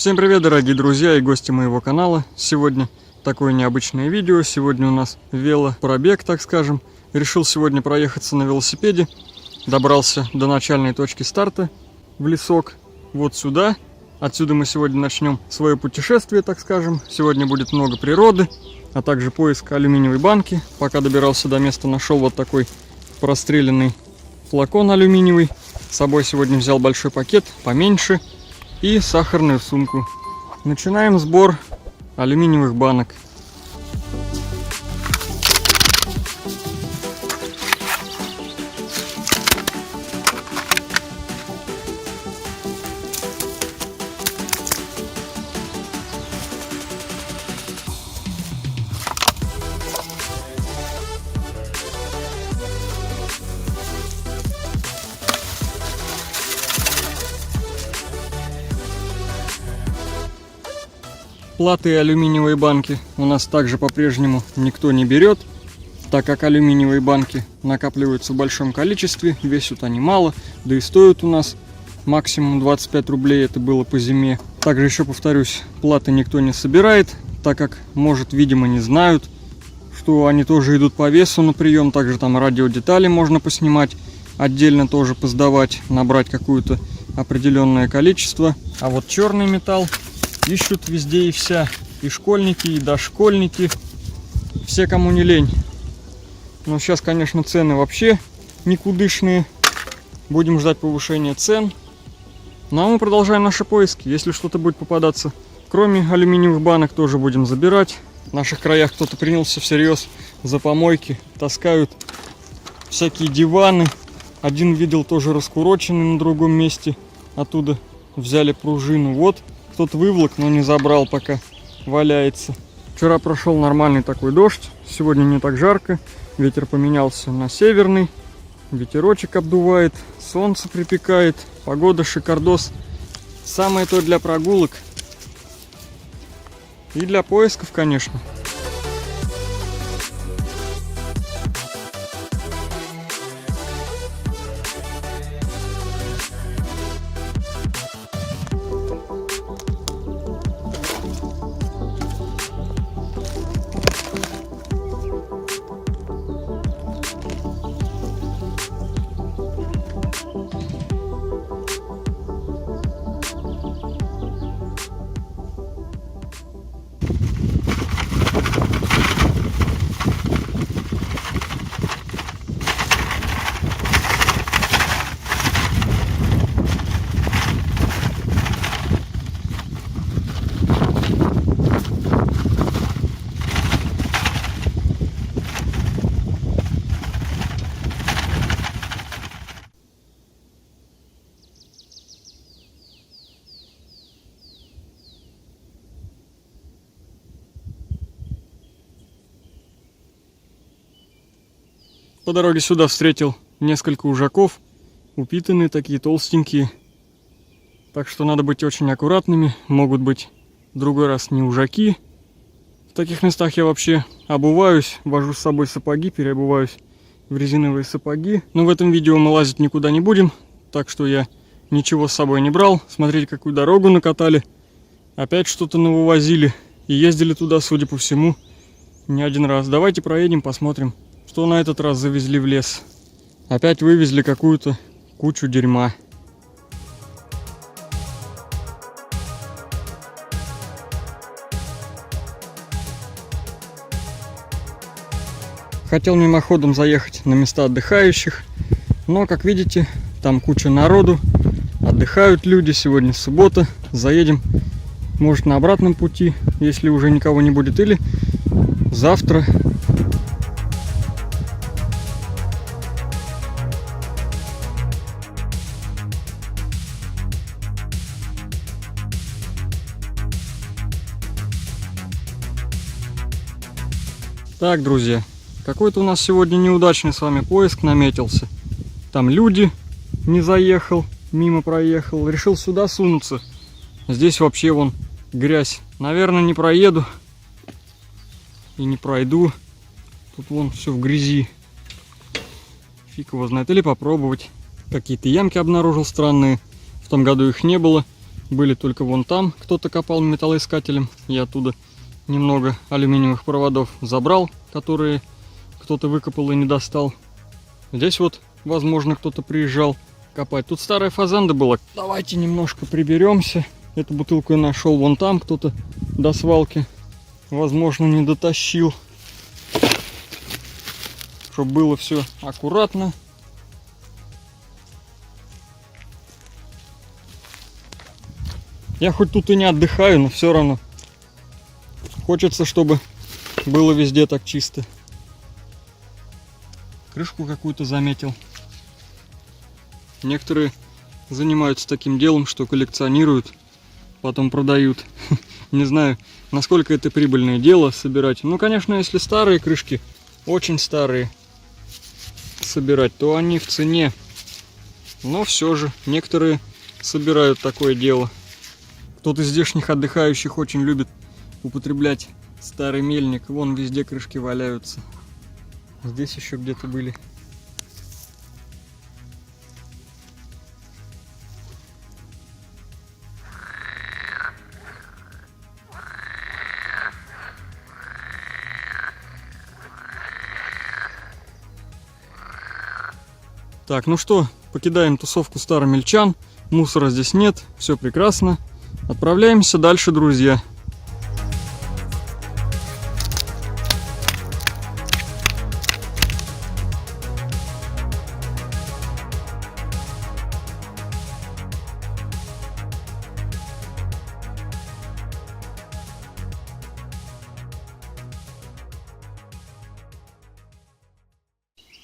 Всем привет, дорогие друзья и гости моего канала. Сегодня такое необычное видео. Сегодня у нас велопробег, так скажем. Решил сегодня проехаться на велосипеде. Добрался до начальной точки старта в лесок. Вот сюда. Отсюда мы сегодня начнем свое путешествие, так скажем. Сегодня будет много природы, а также поиск алюминиевой банки. Пока добирался до места, нашел вот такой простреленный флакон алюминиевый. С собой сегодня взял большой пакет, поменьше, и сахарную сумку. Начинаем сбор алюминиевых банок. Платы и алюминиевые банки у нас также по-прежнему никто не берет, так как алюминиевые банки накапливаются в большом количестве, весят они мало, да и стоят у нас максимум 25 рублей, это было по зиме. Также еще повторюсь, платы никто не собирает, так как, может, видимо, не знают, что они тоже идут по весу на прием. Также там радиодетали можно поснимать, отдельно тоже посдавать, набрать какое-то определенное количество. А вот черный металл ищут везде и вся, и школьники, и дошкольники, все, кому не лень. Но сейчас, конечно, цены вообще никудышные. Будем ждать повышения цен. Ну а мы продолжаем наши поиски. Если что-то будет попадаться, кроме алюминиевых банок, тоже будем забирать. В наших краях кто-то принялся всерьез за помойки. Таскают всякие диваны. Один видел тоже раскуроченный на другом месте. Оттуда взяли пружину. Вот. Кто-то выволок, но не забрал, пока валяется. Вчера прошел нормальный такой дождь. Сегодня не так жарко. Ветер поменялся на северный. Ветерочек обдувает. Солнце припекает. Погода шикардос. Самое то для прогулок. И для поисков, конечно. По дороге сюда встретил несколько ужаков, упитанные такие, толстенькие. Так что надо быть очень аккуратными, могут быть в другой раз не ужаки. В таких местах я вообще обуваюсь, вожу с собой сапоги, переобуваюсь в резиновые сапоги. Но в этом видео мы лазить никуда не будем, так что я ничего с собой не брал. Смотрите, какую дорогу накатали, опять что-то навывозили и ездили туда, судя по всему, не один раз. Давайте проедем, посмотрим, что на этот раз завезли в лес. Опять вывезли какую-то кучу дерьма. Хотел мимоходом заехать на места отдыхающих, но, как видите, там куча народу, отдыхают люди, сегодня суббота. Заедем, может, на обратном пути, если уже никого не будет, или завтра. Так, друзья, какой-то у нас сегодня неудачный с вами поиск наметился. Там люди, не заехал, мимо проехал, решил сюда сунуться. Здесь вообще вон грязь. Наверное, не проеду и не пройду. Тут вон все в грязи. Фиг его знает. Или попробовать. Какие-то ямки обнаружил странные. В том году их не было. были только вон там. Кто-то копал металлоискателем. Я оттуда немного алюминиевых проводов забрал, которые кто-то выкопал и не достал. Здесь вот, возможно, кто-то приезжал копать. Тут старая фазенда была. Давайте немножко приберемся. Эту бутылку я нашел вон там. Кто-то до свалки, возможно, не дотащил. Чтобы было все аккуратно. Я хоть тут и не отдыхаю, но все равно хочется, чтобы было везде так чисто. Крышку какую-то заметил. Некоторые занимаются таким делом, что коллекционируют, потом продают. Не знаю, насколько это прибыльное дело собирать. Ну, конечно, если старые крышки, очень старые, собирать, то они в цене. Но все же некоторые собирают такое дело. Кто-то из здешних отдыхающих очень любит употреблять старый мельник. Вон везде крышки валяются. Здесь еще где-то были. Так, ну что, покидаем тусовку старомельчан. Мусора здесь нет, все прекрасно. Отправляемся дальше, друзья.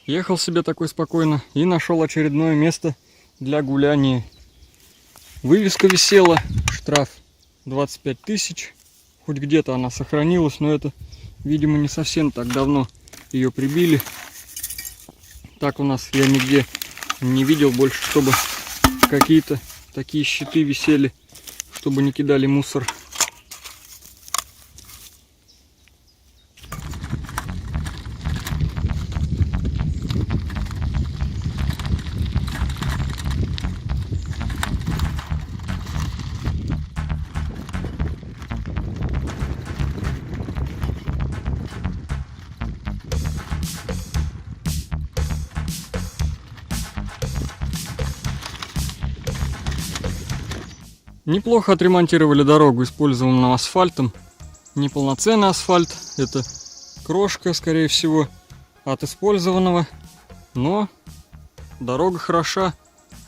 Ехал себе такой спокойно и нашел очередное место для гуляния. Вывеска висела, штраф 25 тысяч. Хоть где-то она сохранилась, но это, видимо, не совсем так давно ее прибили. Так у нас я нигде не видел больше, чтобы какие-то такие щиты висели, чтобы не кидали мусор. Неплохо отремонтировали дорогу использованным асфальтом. Неполноценный асфальт, это крошка, скорее всего, от использованного. Но дорога хороша,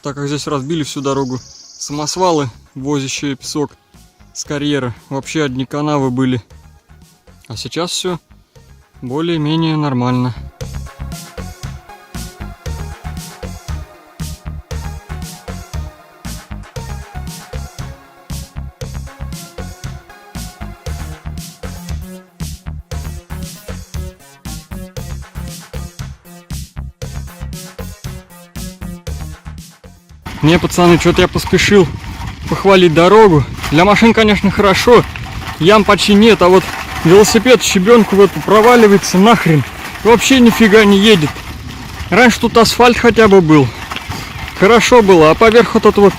так как здесь разбили всю дорогу. Самосвалы, возящие песок с карьера, вообще одни канавы были. А сейчас все более-менее нормально. Не, пацаны, что-то я поспешил похвалить дорогу. Для машин, конечно, хорошо, ям почти нет, а вот велосипед щебенку в эту проваливается нахрен. Вообще нифига не едет. Раньше тут асфальт хотя бы был. Хорошо было, а поверх вот это вот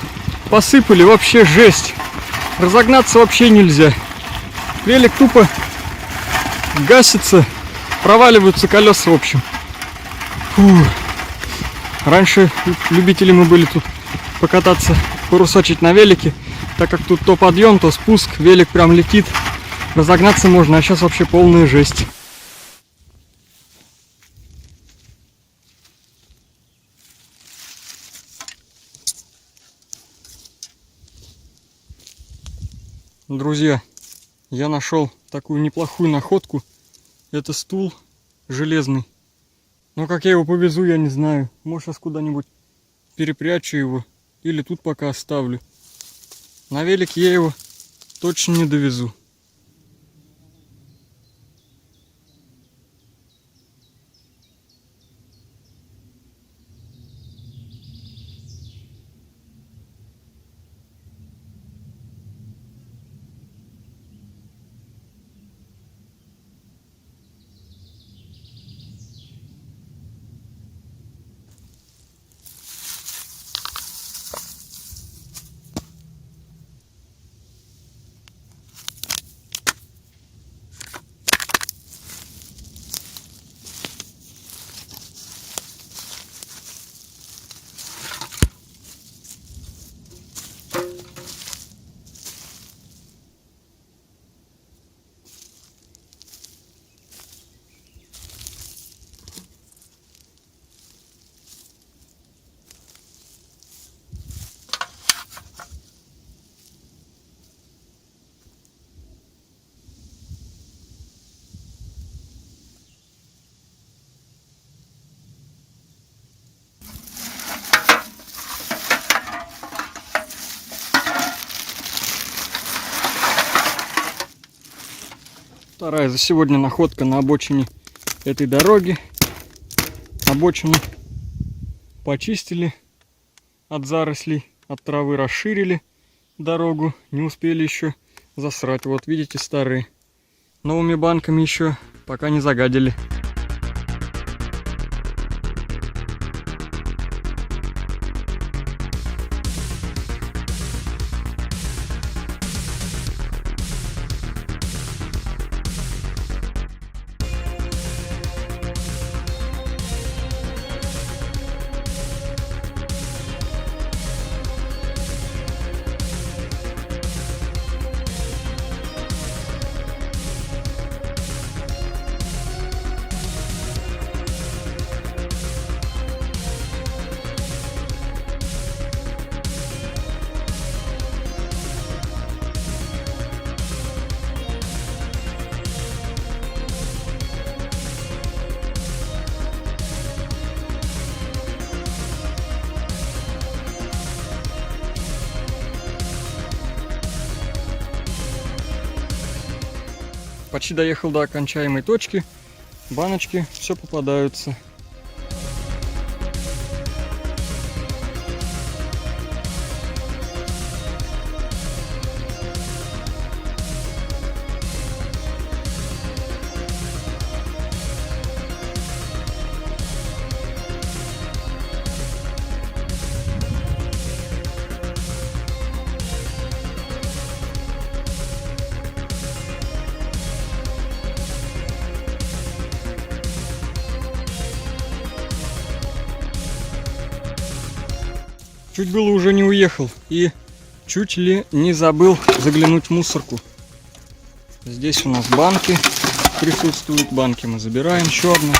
посыпали, вообще жесть. Разогнаться вообще нельзя. Велик тупо гасится, проваливаются колеса, в общем. Фу. Раньше любители мы были тут покататься, порусачить на велике, так как тут то подъем, то спуск, велик прям летит, разогнаться можно, а сейчас вообще полная жесть. Друзья, я нашел такую неплохую находку, это стул железный, но как я его повезу, я не знаю, может сейчас куда-нибудь перепрячу его. Или тут пока оставлю. На велик я его точно не довезу. Вторая за сегодня находка на обочине этой дороги. Обочину почистили от зарослей, от травы расширили дорогу. Не успели еще засрать. Вот видите, старые. Новыми банками еще пока не загадили. Почти доехал до окончаемой точки. Баночки все попадаются. Чуть было уже не уехал и чуть ли не забыл заглянуть в мусорку. Здесь у нас банки присутствуют. Банки мы забираем. Еще одну.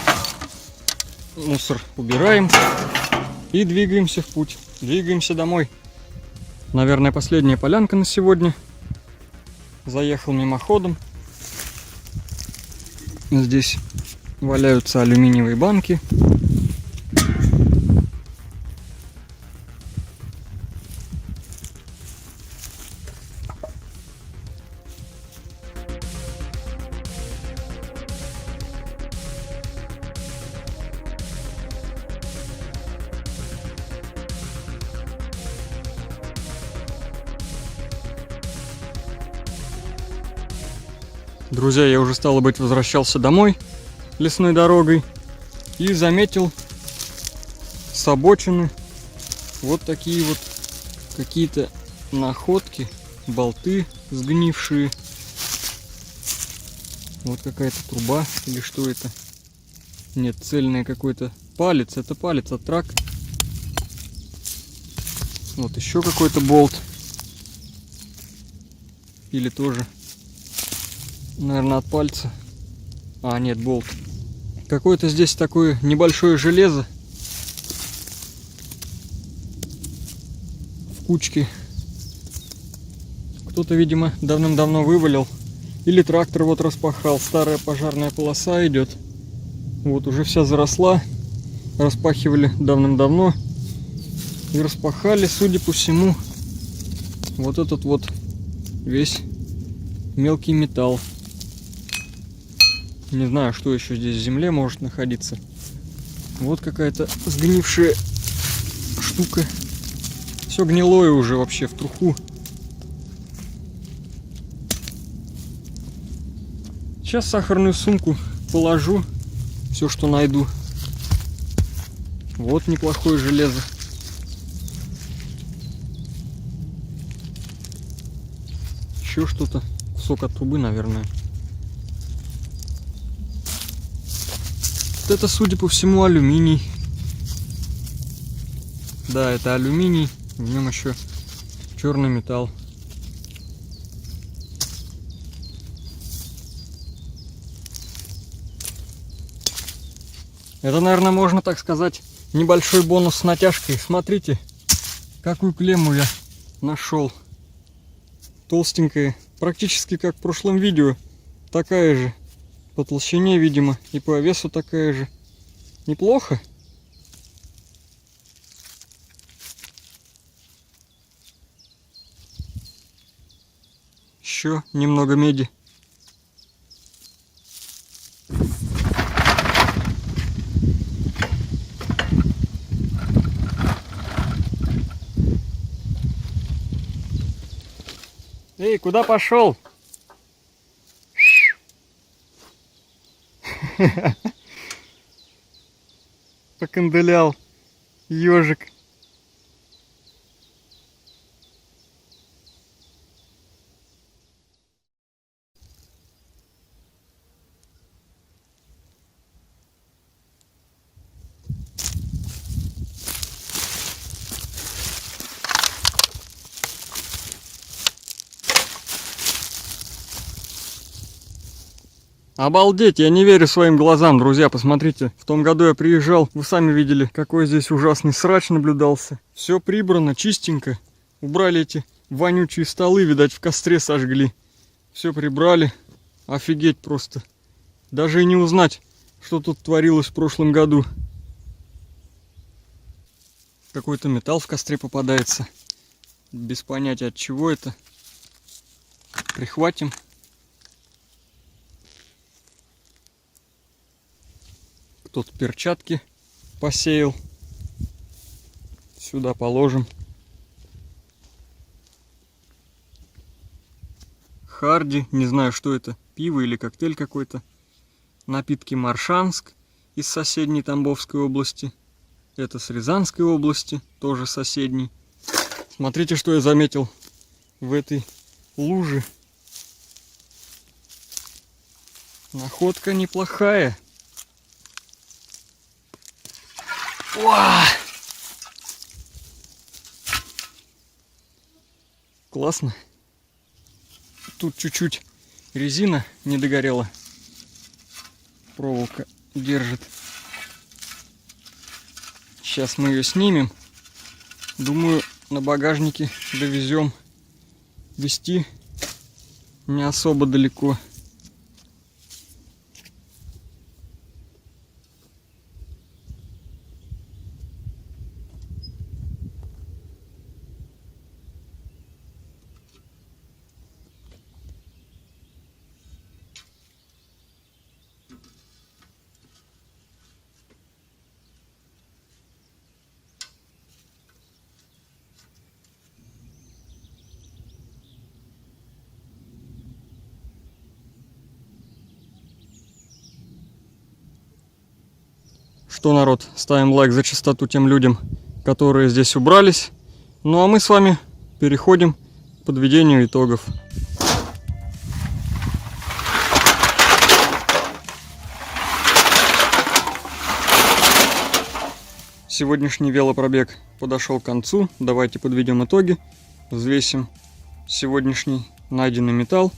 Мусор убираем. И двигаемся в путь. Двигаемся домой. Наверное, последняя полянка на сегодня. Заехал мимоходом. Здесь валяются алюминиевые банки. Друзья, я уже, стало быть, возвращался домой лесной дорогой и заметил с обочины вот такие вот какие-то находки, болты сгнившие. Вот какая-то труба или что это? Нет, цельный какой-то палец. Это палец от трак. Вот еще какой-то болт. Или тоже, наверное, от пальца. А, нет, болт. Какое-то здесь такое небольшое железо в кучке. Кто-то, видимо, давным-давно вывалил. Или трактор вот распахал. Старая пожарная полоса идет. Вот уже вся заросла. Распахивали давным-давно. И распахали, судя по всему, вот этот вот весь мелкий металл. Не знаю, что еще здесь в земле может находиться. Вот какая-то сгнившая штука. Все гнилое уже вообще в труху. Сейчас в сахарную сумку положу все, что найду. Вот неплохое железо. Еще что-то. Кусок от трубы, наверное. Вот это, судя по всему, алюминий. Да, это алюминий. В нем еще черный металл. Это, наверное, можно так сказать, небольшой бонус с натяжкой. Смотрите, какую клемму я нашел. Толстенькая, практически как в прошлом видео. Такая же. По толщине, видимо, и по весу такая же. Неплохо. Еще немного меди. куда пошел? Покандалял ежик. Обалдеть, я не верю своим глазам, друзья, посмотрите. В том году я приезжал, вы сами видели, какой здесь ужасный срач наблюдался. Все прибрано, чистенько. Убрали эти вонючие столы, видать, в костре сожгли. Все прибрали. Офигеть просто. Даже и не узнать, что тут творилось в прошлом году. Какой-то металл в костре попадается. Без понятия, от чего это. Прихватим. Тут перчатки посеял. Сюда положим. Харди, не знаю, что это, пиво или коктейль какой-то. Напитки Маршанск из соседней Тамбовской области. Это с Рязанской области, тоже соседней. Смотрите, что я заметил в этой луже. Находка неплохая. Уа! Классно. Тут чуть-чуть резина не догорела. Проволока держит. Сейчас мы ее снимем. Думаю, на багажнике довезем. Везти не особо далеко. Что, народ, ставим лайк за чистоту тем людям, которые здесь убрались. Ну а мы с вами переходим к подведению итогов. Сегодняшний велопробег подошел к концу. Давайте подведем итоги. Взвесим сегодняшний найденный металл.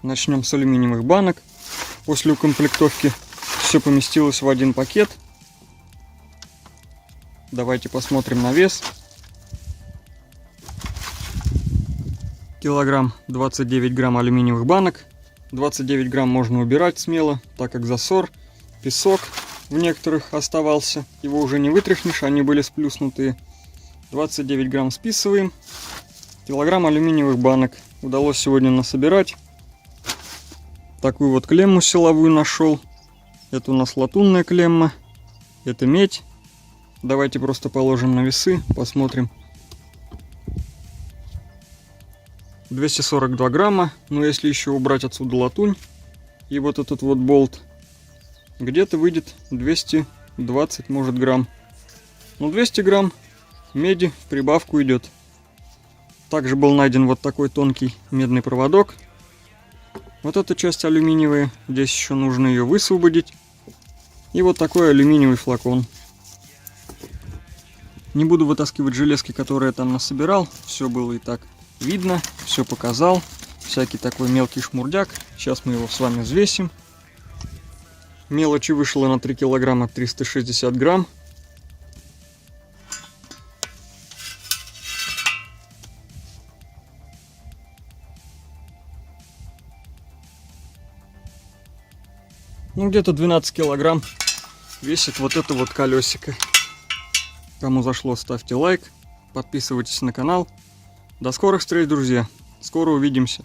Начнем с алюминиевых банок. После укомплектовки все поместилось в один пакет. Давайте посмотрим на вес. Килограмм 29 грамм алюминиевых банок. 29 грамм можно убирать смело, так как засор, песок в некоторых оставался. Его уже не вытряхнешь, они были сплюснутые. 29 грамм списываем. Килограмм алюминиевых банок удалось сегодня насобирать. Такую вот клемму силовую нашел. Это у нас латунная клемма. Это медь. Давайте просто положим на весы, посмотрим. 242 грамма, но если еще убрать отсюда латунь и вот этот вот болт, где-то выйдет 220, может, грамм. Ну, 200 грамм меди в прибавку идет. Также был найден вот такой тонкий медный проводок. Вот эта часть алюминиевая, здесь еще нужно ее высвободить. И вот такой алюминиевый флакон. Не буду вытаскивать железки, которые я там насобирал. Все было и так видно, все показал. Всякий такой мелкий шмурдяк. Сейчас мы его с вами взвесим. Мелочи вышло на 3 килограмма 360 грамм. Ну, где-то 12 килограмм весит вот это вот колесико. Кому зашло, ставьте лайк, подписывайтесь на канал. До скорых встреч, друзья. Скоро увидимся.